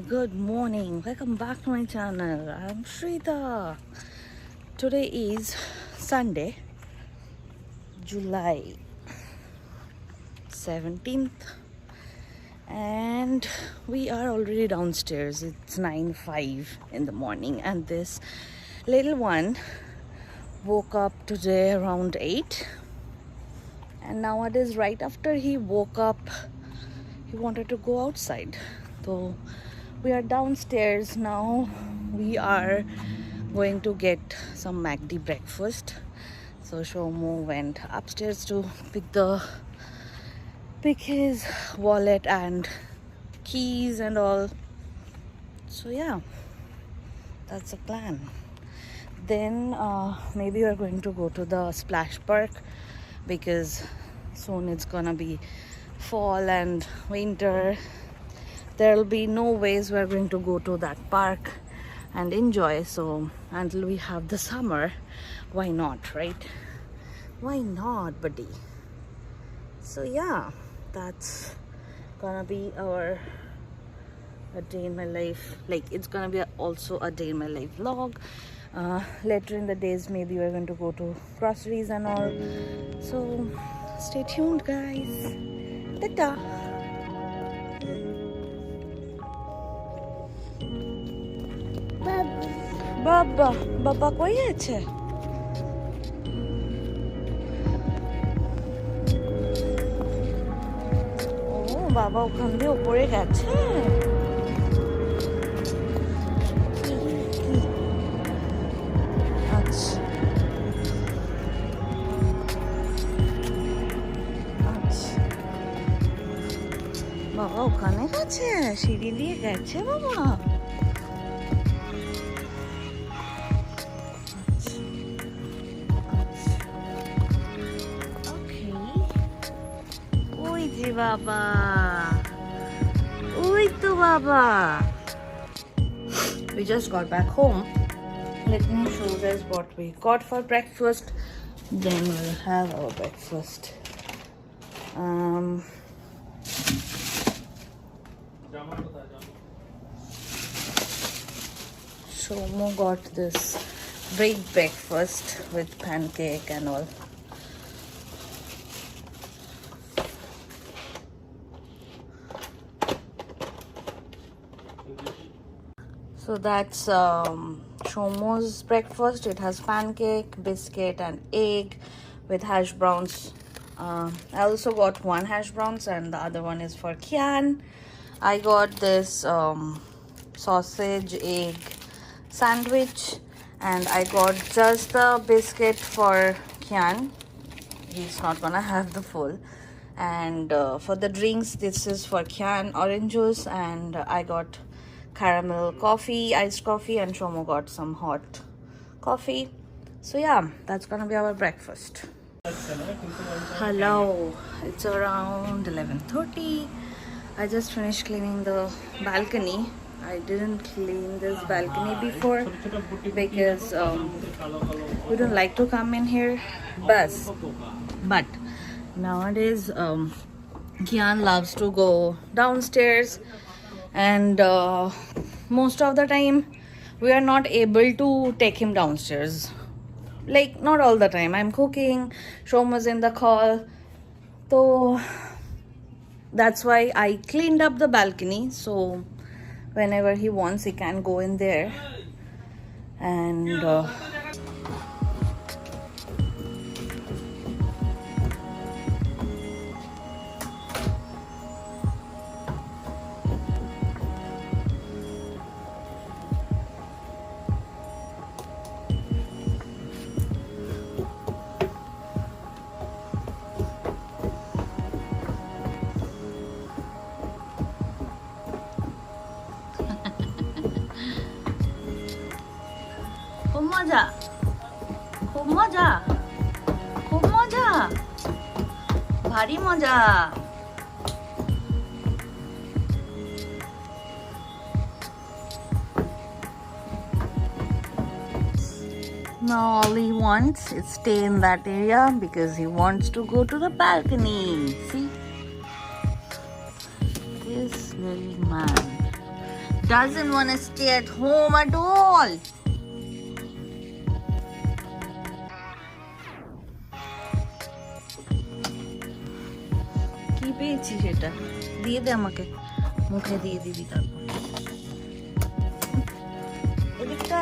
good morning. Welcome back to my channel. I'm Shrita. Today is Sunday, July 17th, and we are already downstairs. It's 9:05 in the morning, and this little one woke up today around 8, and nowadays right after he woke up he wanted to go outside. So we are downstairs now. We are going to get some MACD breakfast. So Shomo went upstairs to pick his wallet and keys and all. So yeah, that's the plan. Then maybe we're going to go to the splash park because soon it's gonna be fall and winter. There'll be no ways we're going to go to that park and enjoy. So until we have the summer, why not, right? Why not, buddy? So yeah, that's gonna be a day in my life. Like, it's gonna be also a day in my life vlog. Later in the days, maybe we're going to go to groceries and all. So stay tuned, guys. Ta-ta. বাবা কই আছে? ও বাবা ওখান দিয়ে উপরে গেছে। আচ্ছা আচ্ছা, বাবা ওখানে গেছে, সিঁড়ি দিয়ে গেছে বাবা। Baba, oi to Baba. We just got back home. Let me show you guys what we got for breakfast. Then we'll have our breakfast. Shomo got this big breakfast with pancake and all. So that's Shomo's breakfast. It has pancake, biscuit and egg with hash browns. I also got one hash browns and the other one is for Kian. I got this sausage egg sandwich, and I got just the biscuit for Kian. He's not gonna have the full. And for the drinks, this is for Kian orange juice, and I got caramel coffee, iced coffee, and Shomo got some hot coffee. So yeah, that's gonna be our breakfast. Hello, it's around 11:30. I just finished cleaning the balcony. I didn't clean this balcony before because we don't like to come in here, but nowadays Kian loves to go downstairs, and most of the time we are not able to take him downstairs. Like, not all the time. I'm cooking, Shoma's in the call, so that's why I cleaned up the balcony, so whenever he wants he can go in there. And খুব মজা, ভারী মজা। Now all he wants is stay in that area because he wants to go to the balcony. See, this little man doesn't want to stay at home at all. কি পেয়েছি সেটা দিয়ে দে আমাকে মুখে দিয়ে দিবি তারপর এদিকটা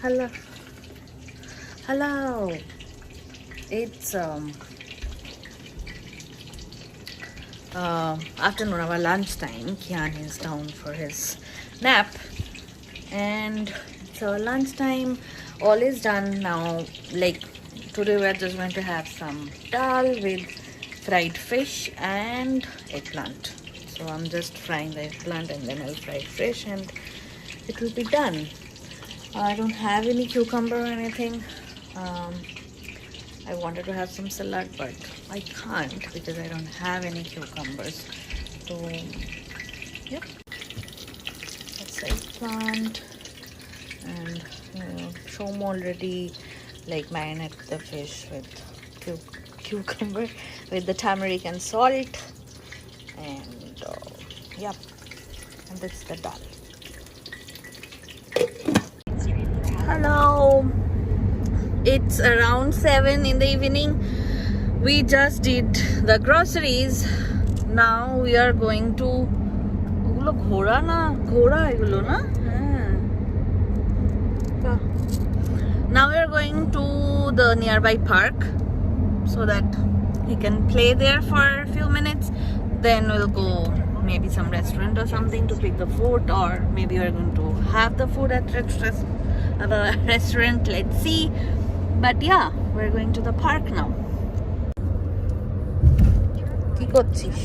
Hello. Hello. It's afternoon, our lunch time. Kian is down for his nap, and it's our lunch time. All is done now. Like today, we're just going to have some dal with fried fish and eggplant. So I'm just frying the eggplant, and then I'll fry fish, and it will be done. I don't have any cucumber or anything. I wanted to have some salad, but I can't because I don't have any cucumbers. So, yep. That's the eggplant. And Sahm already like marinate the fish with cucumber with the turmeric and salt. And yep. And that's the dal. Hello, it's around 7 in the evening. We just did the groceries. Now we are going to now we are going to the nearby park so that he can play there for a few minutes. Then we'll go maybe some restaurant or something to pick the food, or maybe we're going to have the food at the restaurant. Let's see. But yeah, we're going to the park now. কি করছিস?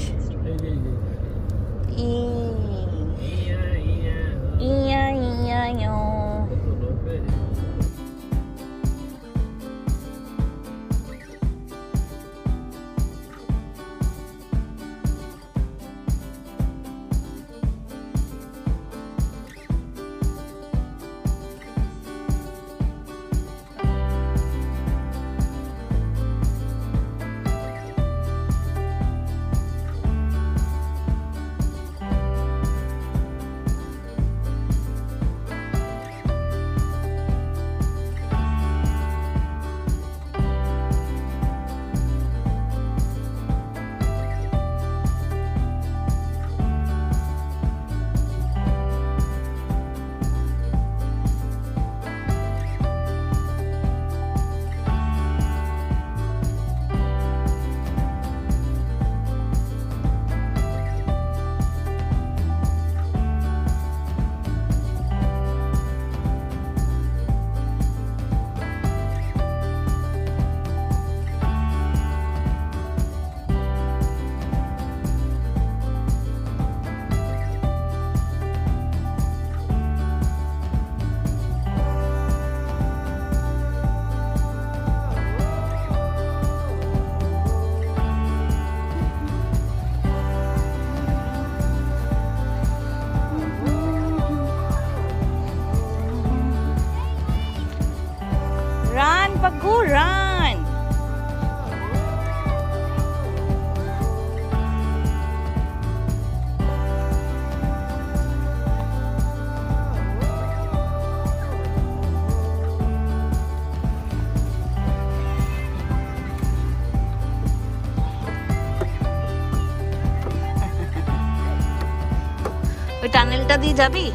টানেলটা দিয়ে যাবি?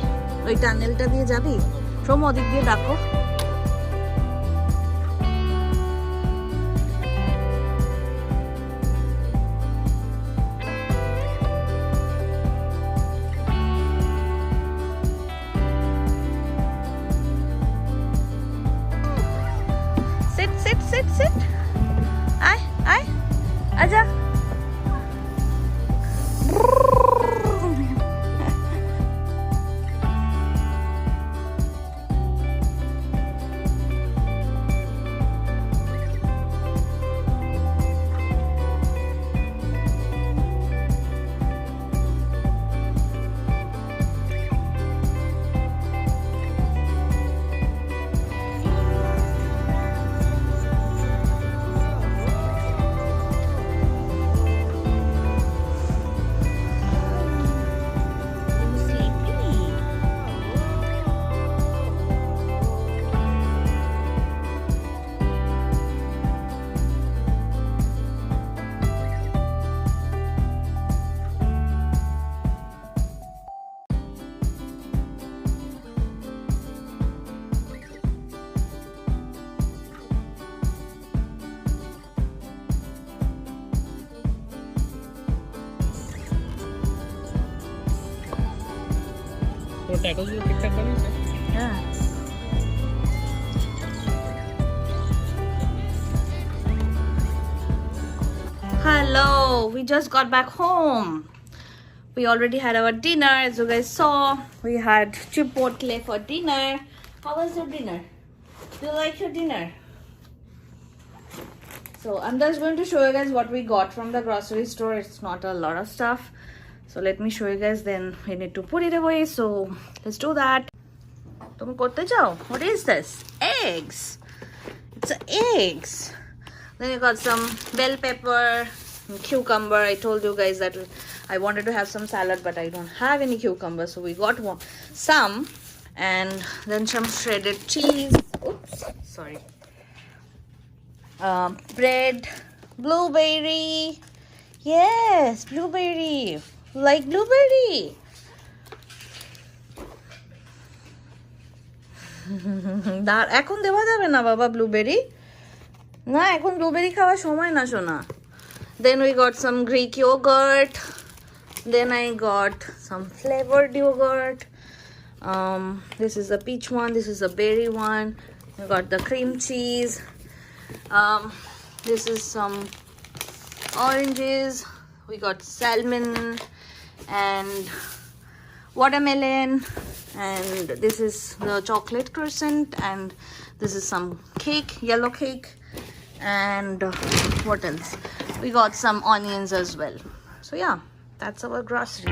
ওই টানেলটা দিয়ে যাবি? সোম ওদিক দিয়ে ডাকো। Sit. Aye. Aja. Yeah. Hello, we just got back home. We already had our dinner. As you guys saw, we had chipotle for dinner. How was your dinner? Do you like your dinner? So I'm just going to show you guys what we got from the grocery store. It's not a lot of stuff, so let me show you guys, then we need to put it away. So let's do that. What is this? Eggs. It's eggs. Then you got some bell pepper, cucumber. I told you guys that I wanted to have some salad, but I don't have any cucumber, so we got some, and then some shredded cheese. Oops, sorry. Bread, blueberry. Yes, blueberry. Like blueberry. এখন দেওয়া যাবে না বাবা blueberry, না এখন blueberry খাওয়ার সময় না সোনা। Then we got some Greek yogurt. Then I got some flavored yogurt. This is a peach one. This is a berry one. We got the cream cheese. This is some oranges. We got salmon and watermelon. And this is the chocolate croissant. And this is some cake, yellow cake. And what else? We got some onions as well. So yeah, that's our grocery.